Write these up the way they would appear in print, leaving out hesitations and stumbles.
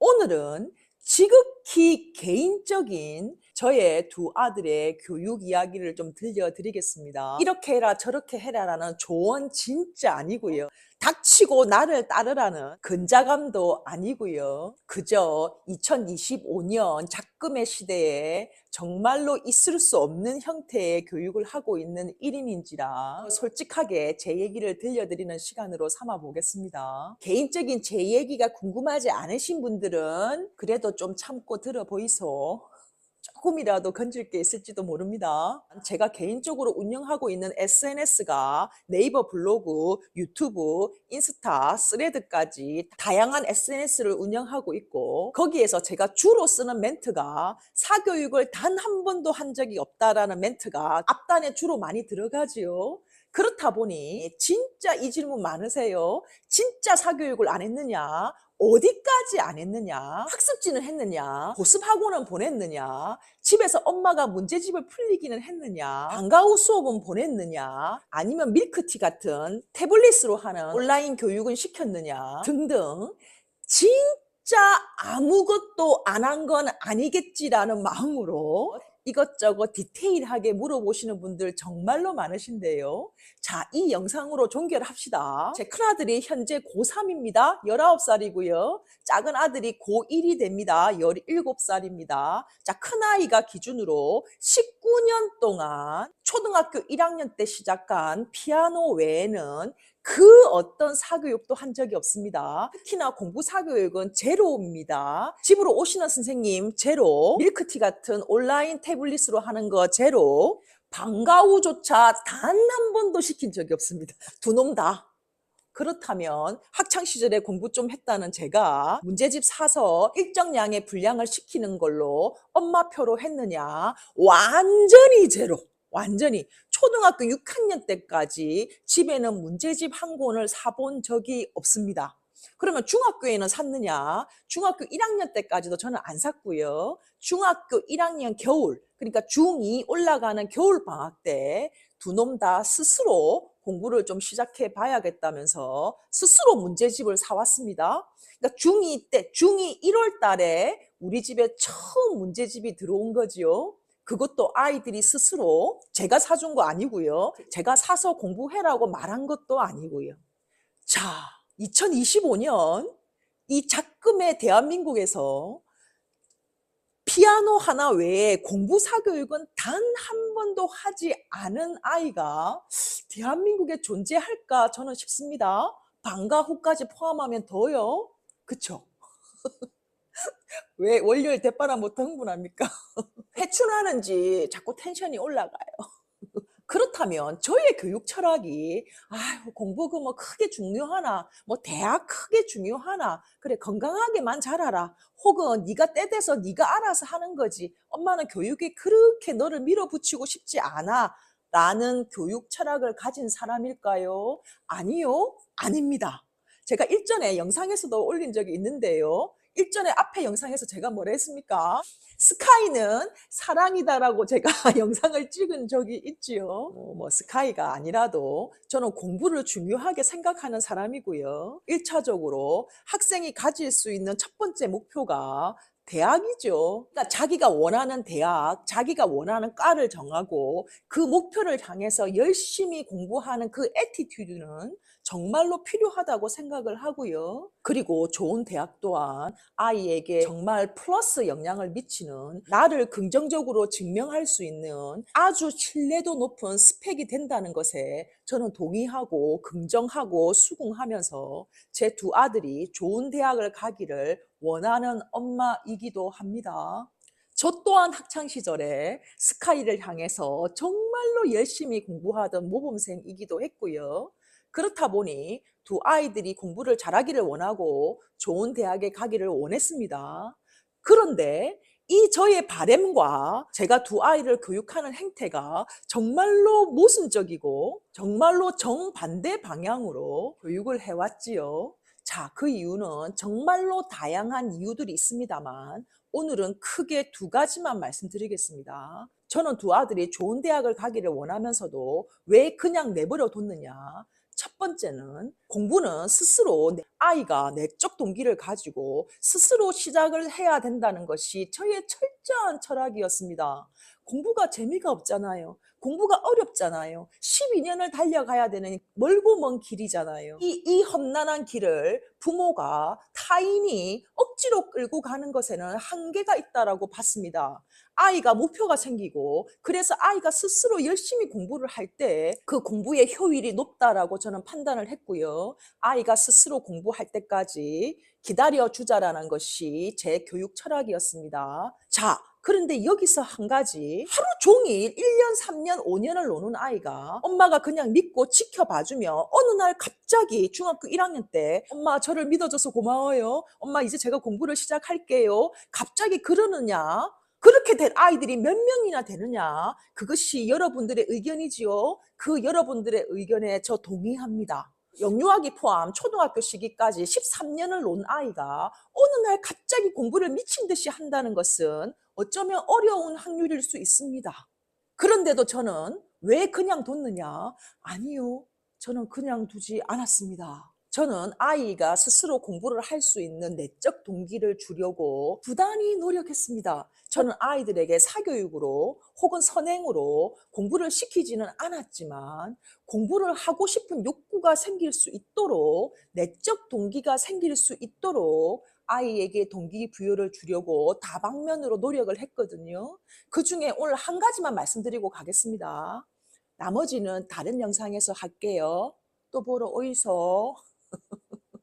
오늘은 지극히 개인적인 저의 두 아들의 교육 이야기를 좀 들려드리겠습니다. 이렇게 해라 저렇게 해라라는 조언 진짜 아니고요. 닥치고 나를 따르라는 근자감도 아니고요. 그저 2025년 작금의 시대에 정말로 있을 수 없는 형태의 교육을 하고 있는 1인인지라 솔직하게 제 얘기를 들려드리는 시간으로 삼아 보겠습니다. 개인적인 제 얘기가 궁금하지 않으신 분들은 그래도 좀 참고 들어보이소. 조금이라도 건질 게 있을지도 모릅니다. 제가 개인적으로 운영하고 있는 SNS가 네이버 블로그, 유튜브, 인스타, 스레드까지 다양한 SNS를 운영하고 있고, 거기에서 제가 주로 쓰는 멘트가 사교육을 단 한 번도 한 적이 없다라는 멘트가 앞단에 주로 많이 들어가지요. 그렇다 보니 진짜 이 질문 많으세요. 진짜 사교육을 안 했느냐? 어디까지 안 했느냐? 학습지는 했느냐? 보습학원은 보냈느냐? 집에서 엄마가 문제집을 풀리기는 했느냐? 방과 후 수업은 보냈느냐? 아니면 밀크티 같은 태블릿으로 하는 온라인 교육은 시켰느냐? 등등 진짜 아무것도 안 한 건 아니겠지라는 마음으로 이것저것 디테일하게 물어보시는 분들 정말로 많으신데요. 자, 이 영상으로 종결합시다. 제 큰아들이 현재 고3입니다. 19살이고요. 작은 아들이 고1이 됩니다. 17살입니다. 자, 큰아이가 기준으로 19년 동안 초등학교 1학년 때 시작한 피아노 외에는 그 어떤 사교육도 한 적이 없습니다. 특히나 공부 사교육은 제로입니다. 집으로 오시는 선생님 제로, 밀크티 같은 온라인 태블릿으로 하는 거 제로, 방과 후조차 단 한 번도 시킨 적이 없습니다. 두 놈 다. 그렇다면 학창시절에 공부 좀 했다는 제가 문제집 사서 일정량의 분량을 시키는 걸로 엄마표로 했느냐? 완전히 제로. 완전히 초등학교 6학년 때까지 집에는 문제집 한 권을 사본 적이 없습니다. 그러면 중학교에는 샀느냐? 중학교 1학년 때까지도 저는 안 샀고요. 중학교 1학년 겨울, 그러니까 중2 올라가는 겨울 방학 때 두 놈 다 스스로 공부를 좀 시작해 봐야겠다면서 스스로 문제집을 사왔습니다. 그러니까 중2 때, 중2 1월 달에 우리 집에 처음 문제집이 들어온 거지요. 그것도 아이들이 스스로 제가 사준 거 아니고요. 제가 사서 공부해라고 말한 것도 아니고요. 자, 2025년 이 작금의 대한민국에서 피아노 하나 외에 공부 사교육은 단 한 번도 하지 않은 아이가 대한민국에 존재할까 저는 싶습니다. 방과 후까지 포함하면 더요. 그쵸? 왜 월요일 대바람부터 흥분합니까? 회춘하는지 자꾸 텐션이 올라가요. 그렇다면 저의 교육 철학이 공부가 뭐 크게 중요하나, 뭐 대학 크게 중요하나, 그래 건강하게만 자라라, 혹은 네가 때 돼서 네가 알아서 하는 거지, 엄마는 교육에 그렇게 너를 밀어붙이고 싶지 않아 라는 교육 철학을 가진 사람일까요? 아니요, 아닙니다. 제가 일전에 영상에서도 올린 적이 있는데요. 일전에 앞에 영상에서 제가 뭐라 했습니까? 스카이는 사랑이다라고 제가 영상을 찍은 적이 있지요. 뭐 스카이가 아니라도 저는 공부를 중요하게 생각하는 사람이고요. 1차적으로 학생이 가질 수 있는 첫 번째 목표가 대학이죠. 그러니까 자기가 원하는 대학, 자기가 원하는 과를 정하고 그 목표를 향해서 열심히 공부하는 그 애티튜드는 정말로 필요하다고 생각을 하고요. 그리고 좋은 대학 또한 아이에게 정말 플러스 영향을 미치는, 나를 긍정적으로 증명할 수 있는 아주 신뢰도 높은 스펙이 된다는 것에 저는 동의하고 긍정하고 수긍하면서 제 두 아들이 좋은 대학을 가기를 원하는 엄마이기도 합니다. 저 또한 학창시절에 스카이를 향해서 정말로 열심히 공부하던 모범생이기도 했고요. 그렇다 보니 두 아이들이 공부를 잘하기를 원하고 좋은 대학에 가기를 원했습니다. 그런데 이 저의 바램과 제가 두 아이를 교육하는 행태가 정말로 모순적이고 정말로 정반대 방향으로 교육을 해왔지요. 자, 그 이유는 정말로 다양한 이유들이 있습니다만 오늘은 크게 두 가지만 말씀드리겠습니다. 저는 두 아들이 좋은 대학을 가기를 원하면서도 왜 그냥 내버려 뒀느냐? 첫 번째는 공부는 스스로 아이가 내적 동기를 가지고 스스로 시작을 해야 된다는 것이 저의 철저한 철학이었습니다. 공부가 재미가 없잖아요. 공부가 어렵잖아요. 12년을 달려가야 되는 멀고 먼 길이잖아요. 이 험난한 길을 부모가 타인이 억지로 끌고 가는 것에는 한계가 있다라고 봤습니다. 아이가 목표가 생기고 그래서 아이가 스스로 열심히 공부를 할 때 그 공부의 효율이 높다라고 저는 판단을 했고요. 아이가 스스로 공부할 때까지 기다려 주자라는 것이 제 교육 철학이었습니다. 자, 그런데 여기서 한 가지, 하루 종일 1년, 3년, 5년을 노는 아이가 엄마가 그냥 믿고 지켜봐주면 어느 날 갑자기 중학교 1학년 때 엄마 저를 믿어줘서 고마워요. 엄마 이제 제가 공부를 시작할게요. 갑자기 그러느냐? 그렇게 된 아이들이 몇 명이나 되느냐? 그것이 여러분들의 의견이지요. 그 여러분들의 의견에 저 동의합니다. 영유아기 포함 초등학교 시기까지 13년을 논 아이가 어느 날 갑자기 공부를 미친 듯이 한다는 것은 어쩌면 어려운 확률일 수 있습니다. 그런데도 저는 왜 그냥 뒀느냐? 아니요. 저는 그냥 두지 않았습니다. 저는 아이가 스스로 공부를 할 수 있는 내적 동기를 주려고 부단히 노력했습니다. 저는 아이들에게 사교육으로 혹은 선행으로 공부를 시키지는 않았지만 공부를 하고 싶은 욕구가 생길 수 있도록 내적 동기가 생길 수 있도록 아이에게 동기부여를 주려고 다방면으로 노력을 했거든요. 그중에 오늘 한 가지만 말씀드리고 가겠습니다. 나머지는 다른 영상에서 할게요. 또 보러 오이소.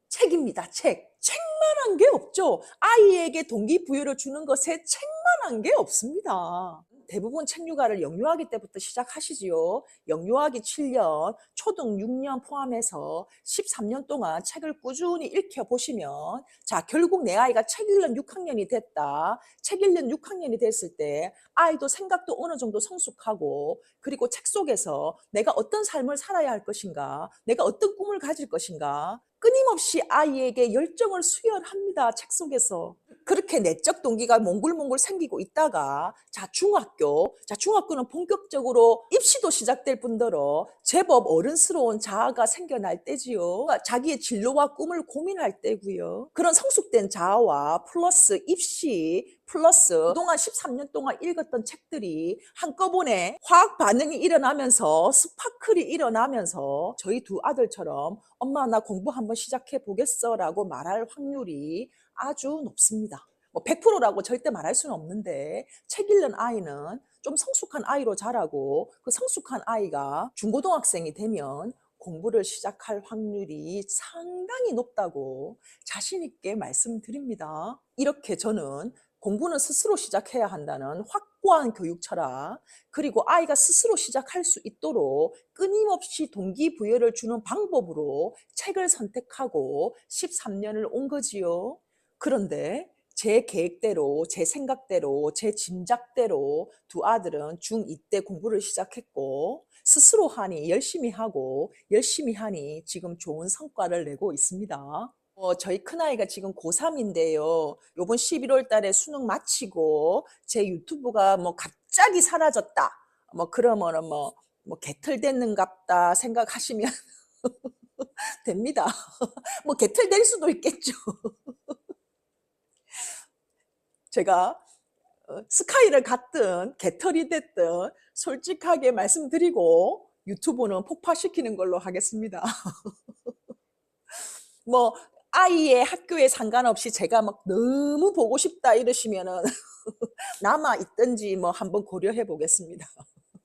책입니다. 책. 책만한 게 없죠. 아이에게 동기부여를 주는 것에 책만한 게 없습니다. 대부분 책육아를 영유아기 때부터 시작하시지요. 영유아기 7년, 초등 6년 포함해서 13년 동안 책을 꾸준히 읽혀보시면 자, 결국 내 아이가 책 읽는 6학년이 됐다. 책 읽는 6학년이 됐을 때 아이도 생각도 어느 정도 성숙하고 그리고 책 속에서 내가 어떤 삶을 살아야 할 것인가, 내가 어떤 꿈을 가질 것인가 끊임없이 아이에게 열정을 수혈합니다. 책 속에서. 그렇게 내적 동기가 몽글몽글 생기고 있다가 중학교는 본격적으로 입시도 시작될 뿐더러 제법 어른스러운 자아가 생겨날 때지요. 자기의 진로와 꿈을 고민할 때고요. 그런 성숙된 자아와 플러스 입시 플러스 그동안 13년 동안 읽었던 책들이 한꺼번에 화학 반응이 일어나면서 스파클이 일어나면서 저희 두 아들처럼 엄마 나 공부 한번 시작해 보겠어 라고 말할 확률이 아주 높습니다. 뭐 100%라고 절대 말할 수는 없는데 책 읽는 아이는 좀 성숙한 아이로 자라고 그 성숙한 아이가 중고등학생이 되면 공부를 시작할 확률이 상당히 높다고 자신 있게 말씀드립니다. 이렇게 저는 공부는 스스로 시작해야 한다는 확고한 교육 철학, 그리고 아이가 스스로 시작할 수 있도록 끊임없이 동기부여를 주는 방법으로 책을 선택하고 13년을 온 거지요. 그런데 제 계획대로, 제 생각대로, 제 짐작대로 두 아들은 중2 때 공부를 시작했고 스스로 하니 열심히 하고 열심히 하니 지금 좋은 성과를 내고 있습니다. 저희 큰아이가 지금 고3인데요. 요번 11월 달에 수능 마치고 제 유튜브가 뭐 갑자기 사라졌다. 뭐 그러면은 뭐 개털됐는갑다 생각하시면 됩니다. 뭐 개털될 수도 있겠죠. 제가 스카이를 갔든 개털이 됐든 솔직하게 말씀드리고 유튜브는 폭파시키는 걸로 하겠습니다. 뭐 아이의 학교에 상관없이 제가 막 너무 보고 싶다 이러시면은 남아 있든지 뭐 한번 고려해 보겠습니다.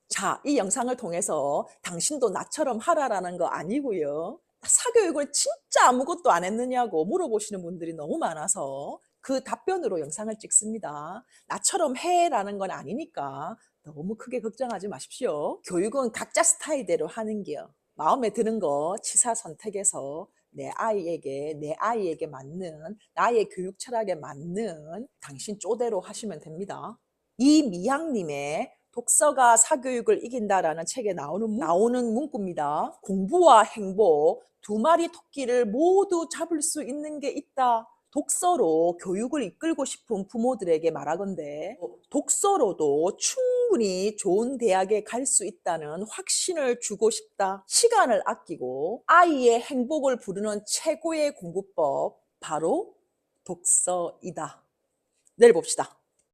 자, 이 영상을 통해서 당신도 나처럼 하라라는 거 아니고요. 사교육을 진짜 아무것도 안 했느냐고 물어보시는 분들이 너무 많아서 그 답변으로 영상을 찍습니다. 나처럼 해라는 건 아니니까 너무 크게 걱정하지 마십시오. 교육은 각자 스타일대로 하는 게요. 마음에 드는 거 치사 선택해서 내 아이에게 맞는 나의 교육 철학에 맞는 당신 쪼대로 하시면 됩니다. 이미향님의 독서가 사교육을 이긴다라는 책에 나오는 문구입니다. 공부와 행복 두 마리 토끼를 모두 잡을 수 있는 게 있다. 독서로 교육을 이끌고 싶은 부모들에게 말하건대 독서로도 충분히 충분히 좋은 대학에 갈 수 있다는 확신을 주고 싶다. 시간을 아끼고 아이의 행복을 부르는 최고의 공부법, 바로 독서이다. 내일 봅시다.